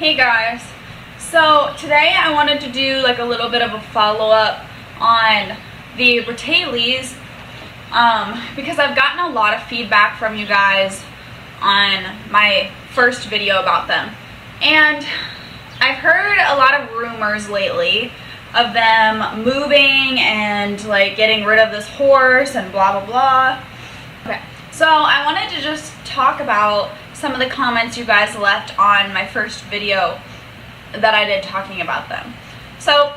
Hey guys, so today I wanted to do like a little bit of a follow-up on the Brataylys because I've gotten a lot of feedback from you guys on my first video about them, and I've heard a lot of rumors lately of them moving and like getting rid of this horse and blah blah blah. Okay, so I wanted to just talk about some of the comments you guys left on my first video that I did talking about them. So,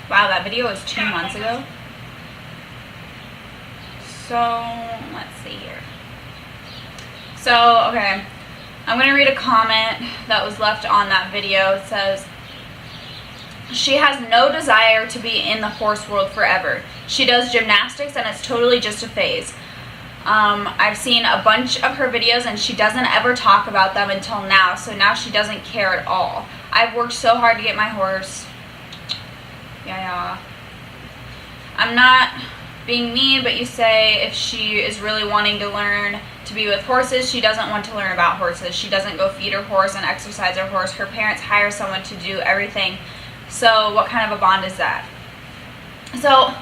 wow, that video was 2 months ago. So, let's see here. So, okay, I'm going to read a comment that was left on that video. It says, "She has no desire to be in the horse world forever. She does gymnastics and it's totally just a phase. I've seen a bunch of her videos and she doesn't ever talk about them until now, so now she doesn't care at all. I've worked so hard to get my horse." Yeah. I'm not being mean, but you say if she is really wanting to learn to be with horses, she doesn't want to learn about horses. She doesn't go feed her horse and exercise her horse. Her parents hire someone to do everything. So what kind of a bond is that? So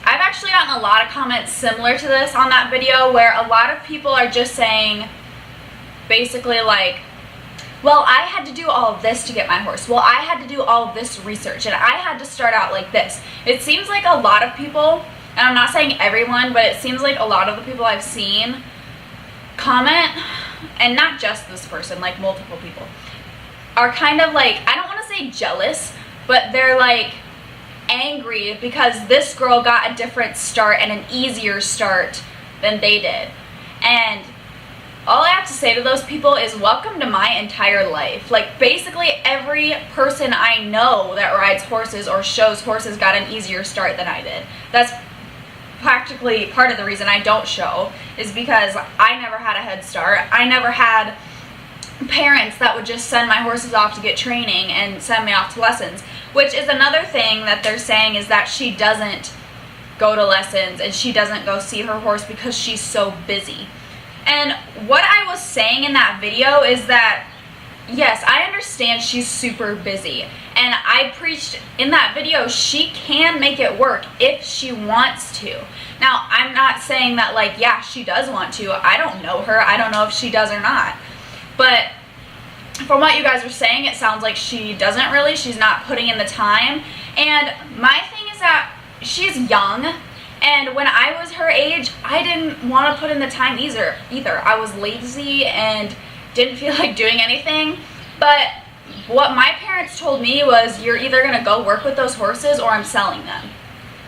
I've actually gotten a lot of comments similar to this on that video, where a lot of people are just saying basically like, well, I had to do all of this to get my horse. Well, I had to do all of this research and I had to start out like this. It seems like a lot of people, and I'm not saying everyone, but it seems like a lot of the people I've seen comment, and not just this person, like multiple people, are kind of like, I don't want to say jealous, but they're like angry because this girl got a different start and an easier start than they did. And all I have to say to those people is welcome to my entire life. Like, basically every person I know that rides horses or shows horses got an easier start than I did. That's practically part of the reason I don't show, is because I never had a head start. I never had parents that would just send my horses off to get training and send me off to lessons, which is another thing that they're saying, is that she doesn't go to lessons and she doesn't go see her horse because she's so busy. And what I was saying in that video is that, yes, I understand she's super busy, and I preached in that video she can make it work if she wants to. Now, I'm not saying that like, yeah, she does want to. I don't know her. I don't know if she does or not. But from what you guys are saying, it sounds like she doesn't really. She's not putting in the time. And my thing is that she's young, and when I was her age, I didn't want to put in the time either. I was lazy and didn't feel like doing anything. But what my parents told me was, you're either going to go work with those horses or I'm selling them.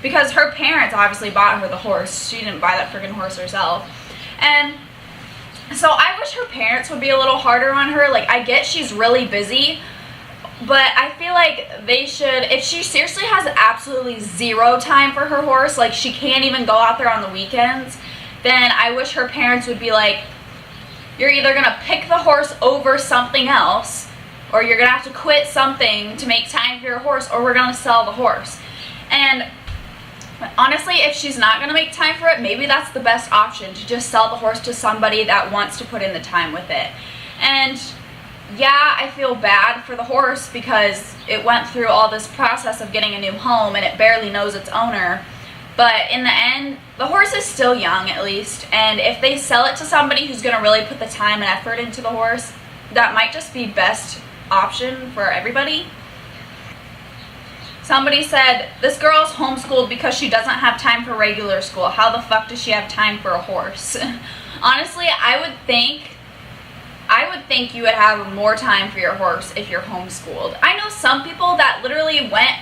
Because her parents obviously bought her the horse. She didn't buy that freaking horse herself. And so I wish her parents would be a little harder on her. Like, I get she's really busy, but I feel like they should, if she seriously has absolutely zero time for her horse, like she can't even go out there on the weekends, then I wish her parents would be like, you're either going to pick the horse over something else, or you're going to have to quit something to make time for your horse, or we're going to sell the horse. And honestly, if she's not going to make time for it, maybe that's the best option, to just sell the horse to somebody that wants to put in the time with it. And yeah, I feel bad for the horse because it went through all this process of getting a new home and it barely knows its owner. But in the end, the horse is still young, at least. And if they sell it to somebody who's going to really put the time and effort into the horse, that might just be best option for everybody. Somebody said, this girl's homeschooled because she doesn't have time for regular school. How the fuck does she have time for a horse? Honestly, I would think you would have more time for your horse if you're homeschooled. I know some people that literally went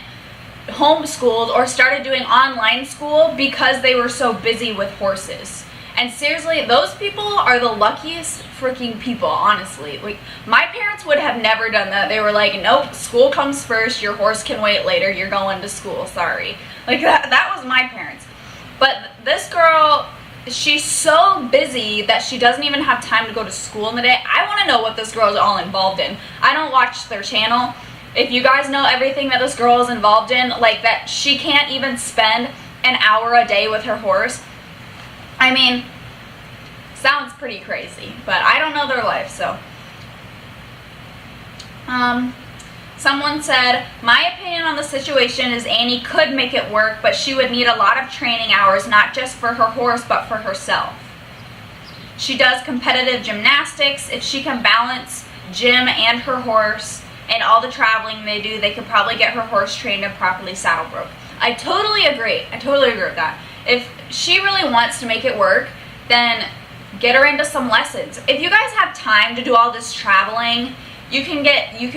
homeschooled or started doing online school because they were so busy with horses. And seriously, those people are the luckiest freaking people, honestly. Like, my parents would have never done that. They were like, nope, school comes first, your horse can wait later, you're going to school, sorry. Like, that was my parents. But this girl, she's so busy that she doesn't even have time to go to school in the day. I want to know what this girl is all involved in. I don't watch their channel. If you guys know everything that this girl is involved in, like that she can't even spend an hour a day with her horse, I mean, sounds pretty crazy, but I don't know their life, so Someone said, my opinion on the situation is Annie could make it work, but she would need a lot of training hours, not just for her horse, but for herself. She does competitive gymnastics. If she can balance gym and her horse and all the traveling they do, they could probably get her horse trained and properly saddle broke. I totally agree. I totally agree with that. If she really wants to make it work, then get her into some lessons. If you guys have time to do all this traveling, you can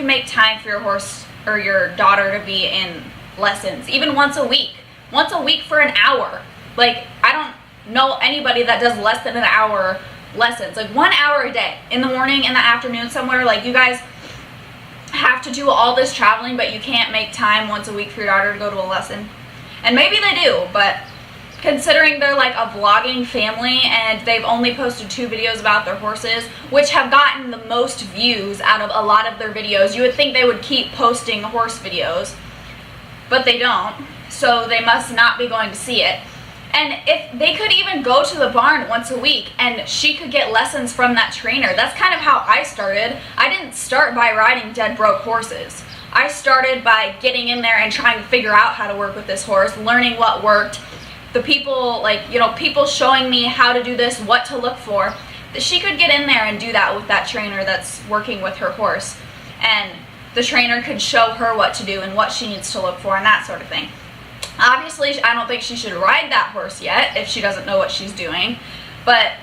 make time for your horse or your daughter to be in lessons, even once a week. Once a week for an hour. Like, I don't know anybody that does less than an hour lessons. Like 1 hour a day, in the morning, in the afternoon, somewhere. Like, you guys have to do all this traveling, but you can't make time once a week for your daughter to go to a lesson. And maybe they do, but considering they're like a vlogging family and they've only posted 2 videos about their horses, which have gotten the most views out of a lot of their videos, you would think they would keep posting horse videos, but they don't, so they must not be going to see it. And if they could even go to the barn once a week and she could get lessons from that trainer. That's kind of how I started. I didn't start by riding dead broke horses. I started by getting in there and trying to figure out how to work with this horse, learning what worked. The people, like, you know, people showing me how to do this, what to look for. That she could get in there and do that with that trainer that's working with her horse. And the trainer could show her what to do and what she needs to look for and that sort of thing. Obviously, I don't think she should ride that horse yet if she doesn't know what she's doing. But,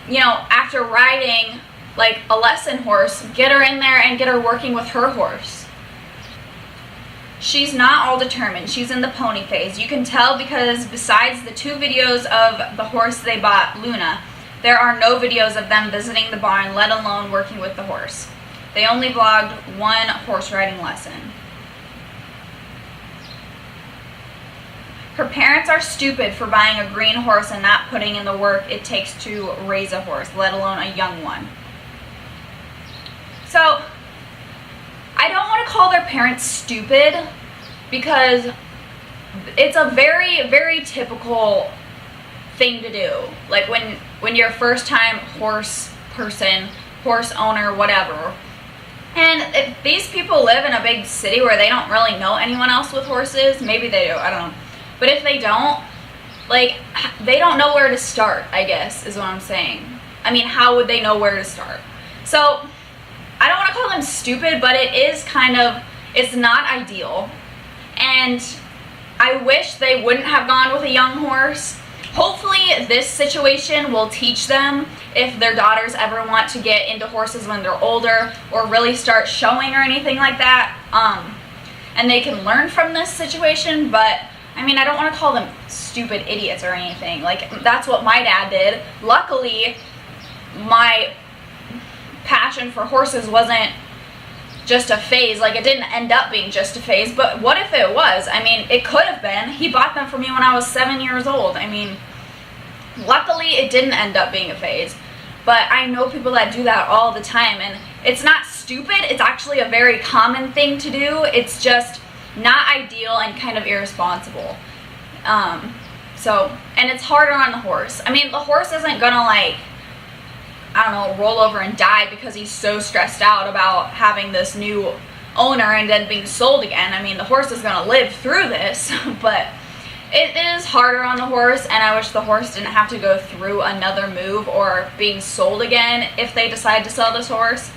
you know, after riding, like, a lesson horse, get her in there and get her working with her horse. She's not all determined. She's in the pony phase. You can tell because besides the 2 videos of the horse they bought, Luna, there are no videos of them visiting the barn, let alone working with the horse. They only vlogged 1 horse riding lesson. Her parents are stupid for buying a green horse and not putting in the work it takes to raise a horse, let alone a young one. So, I don't want to call their parents stupid because it's a very, very typical thing to do. Like when you're a first time horse person, horse owner, whatever. And if these people live in a big city where they don't really know anyone else with horses, maybe they do, I don't know. But if they don't, like, they don't know where to start, I guess, is what I'm saying. I mean, how would they know where to start? So, I don't want to call them stupid, but it is kind of, it's not ideal. And I wish they wouldn't have gone with a young horse. Hopefully this situation will teach them if their daughters ever want to get into horses when they're older or really start showing or anything like that. And they can learn from this situation, but I mean, I don't want to call them stupid idiots or anything. Like, that's what my dad did. Luckily, my passion for horses wasn't just a phase. Like, it didn't end up being just a phase, but what if it was? I mean, it could have been. He bought them for me when I was 7 years old. I mean, luckily it didn't end up being a phase, but I know people that do that all the time, and it's not stupid. It's actually a very common thing to do. It's just not ideal and kind of irresponsible. And it's harder on the horse. I mean, the horse isn't gonna, like, I don't know, roll over and die because he's so stressed out about having this new owner and then being sold again. I mean, the horse is gonna live through this, but it is harder on the horse, and I wish the horse didn't have to go through another move or being sold again if they decide to sell this horse.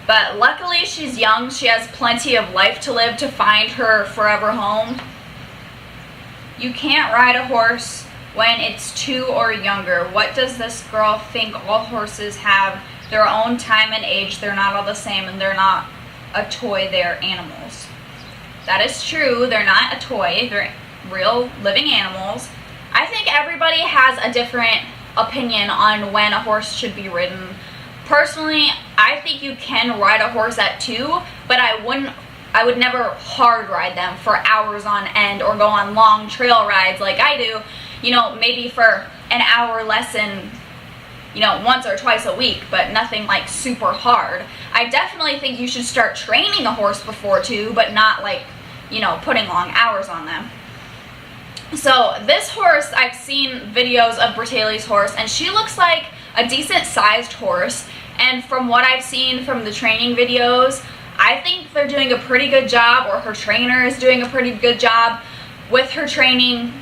But luckily she's young. She has plenty of life to live to find her forever home. You can't ride a horse when it's 2 or younger. What does this girl think? All horses have their own time and age. They're not all the same, and they're not a toy. They're animals. That is true. They're not a toy. They're real living animals. I think everybody has a different opinion on when a horse should be ridden. Personally, I think you can ride a horse at 2, but I would never hard ride them for hours on end or go on long trail rides like I do, you know, maybe for an hour lesson, you know, once or twice a week, but nothing like super hard. I definitely think you should start training a horse before 2, but not like, you know, putting long hours on them. So this horse, I've seen videos of Bratayley's horse, and she looks like a decent sized horse, and from what I've seen from the training videos, I think they're doing a pretty good job, or her trainer is doing a pretty good job with her training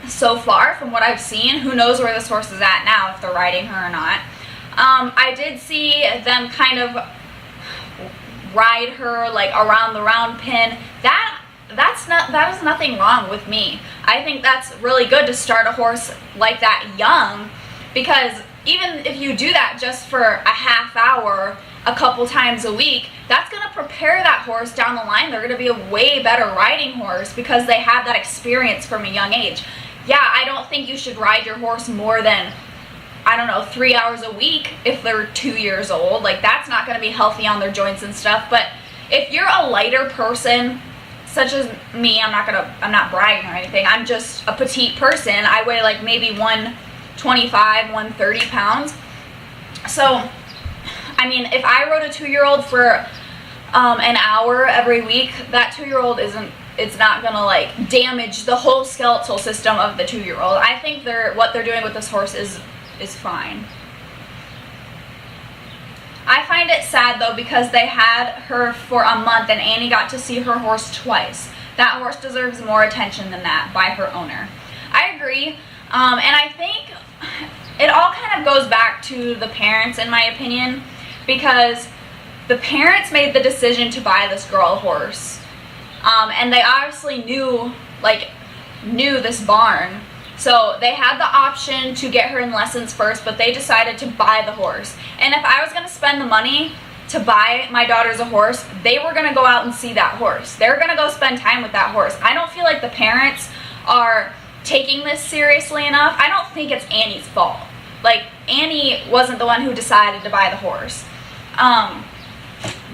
so far from what I've seen. Who knows where this horse is at now, if they're riding her or not. I did see them kind of ride her like around the round pin. That is nothing wrong with me. I think that's really good to start a horse like that young, because even if you do that just for a half hour a couple times a week, that's going to prepare that horse down the line. They're going to be a way better riding horse because they have that experience from a young age. Yeah, I don't think you should ride your horse more than, I don't know, 3 hours a week if they're 2 years old. Like, that's not going to be healthy on their joints and stuff. But if you're a lighter person, such as me, I'm not bragging or anything, I'm just a petite person. I weigh like maybe 125, 130 pounds. So, I mean, if I rode a 2-year-old for an hour every week, that 2-year-old it's not gonna like damage the whole skeletal system of the 2-year-old. I think what they're doing with this horse is fine. I find it sad though, because they had her for a month and Annie got to see her horse twice. That horse deserves more attention than that by her owner. I agree, and I think it all kind of goes back to the parents, in my opinion, because the parents made the decision to buy this girl a horse, and they obviously knew this barn. So they had the option to get her in lessons first, but they decided to buy the horse. And if I was going to spend the money to buy my daughters a horse, they were going to go out and see that horse. They're going to go spend time with that horse. I don't feel like the parents are taking this seriously enough. I don't think it's Annie's fault. Like, Annie wasn't the one who decided to buy the horse.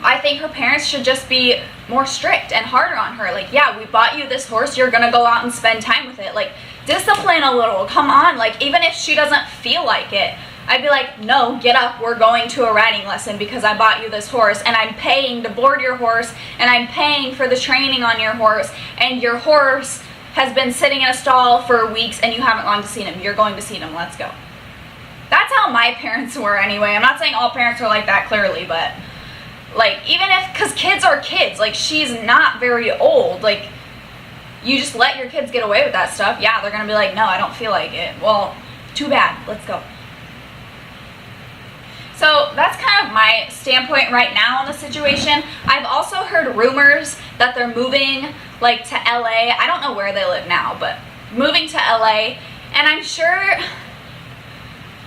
I think her parents should just be more strict and harder on her. Like, yeah, we bought you this horse, you're going to go out and spend time with it. Like, discipline a little, come on. Like, even if she doesn't feel like it, I'd be like, no, get up, we're going to a riding lesson because I bought you this horse, and I'm paying to board your horse, and I'm paying for the training on your horse, and your horse has been sitting in a stall for weeks and you haven't gone to see him. You're going to see him, let's go. That's how my parents were anyway. I'm not saying all parents are like that, clearly, but like, even if, because kids are kids, like, she's not very old, like, you just let your kids get away with that stuff. Yeah, they're going to be like, no, I don't feel like it. Well, too bad. Let's go. So that's kind of my standpoint right now on the situation. I've also heard rumors that they're moving, like, to LA. I don't know where they live now, but moving to LA. And I'm sure,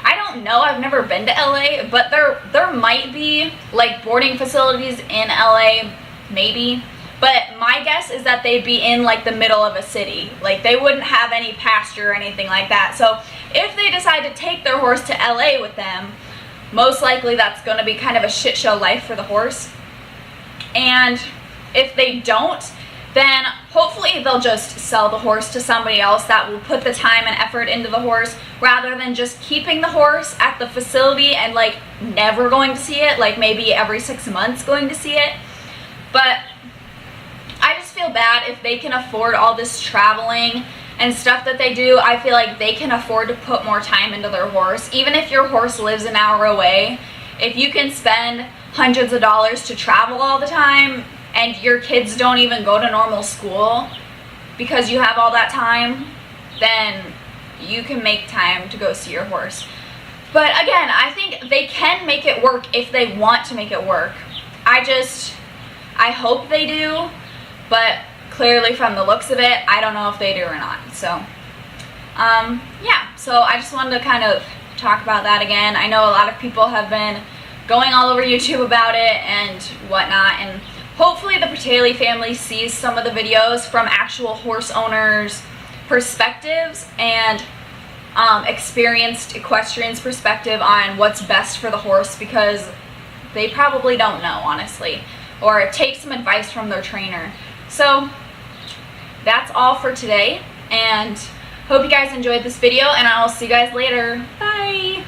I don't know, I've never been to LA, but there might be, like, boarding facilities in LA, maybe. But my guess is that they'd be in, like, the middle of a city. Like, they wouldn't have any pasture or anything like that. So if they decide to take their horse to LA with them, most likely that's going to be kind of a shit show life for the horse. And if they don't, then hopefully they'll just sell the horse to somebody else that will put the time and effort into the horse, rather than just keeping the horse at the facility and, like, never going to see it, like maybe every 6 months going to see it. But I just feel bad if they can afford all this traveling and stuff that they do. I feel like they can afford to put more time into their horse. Even if your horse lives an hour away, if you can spend hundreds of dollars to travel all the time and your kids don't even go to normal school because you have all that time, then you can make time to go see your horse. But again, I think they can make it work if they want to make it work. I hope they do, but clearly from the looks of it, I don't know if they do or not. So, yeah, so I just wanted to kind of talk about that again. I know a lot of people have been going all over YouTube about it and whatnot, and hopefully the Bratayley family sees some of the videos from actual horse owners' perspectives and experienced equestrians' perspective on what's best for the horse, because they probably don't know, honestly, or take some advice from their trainer. So that's all for today, and hope you guys enjoyed this video, and I'll see you guys later. Bye!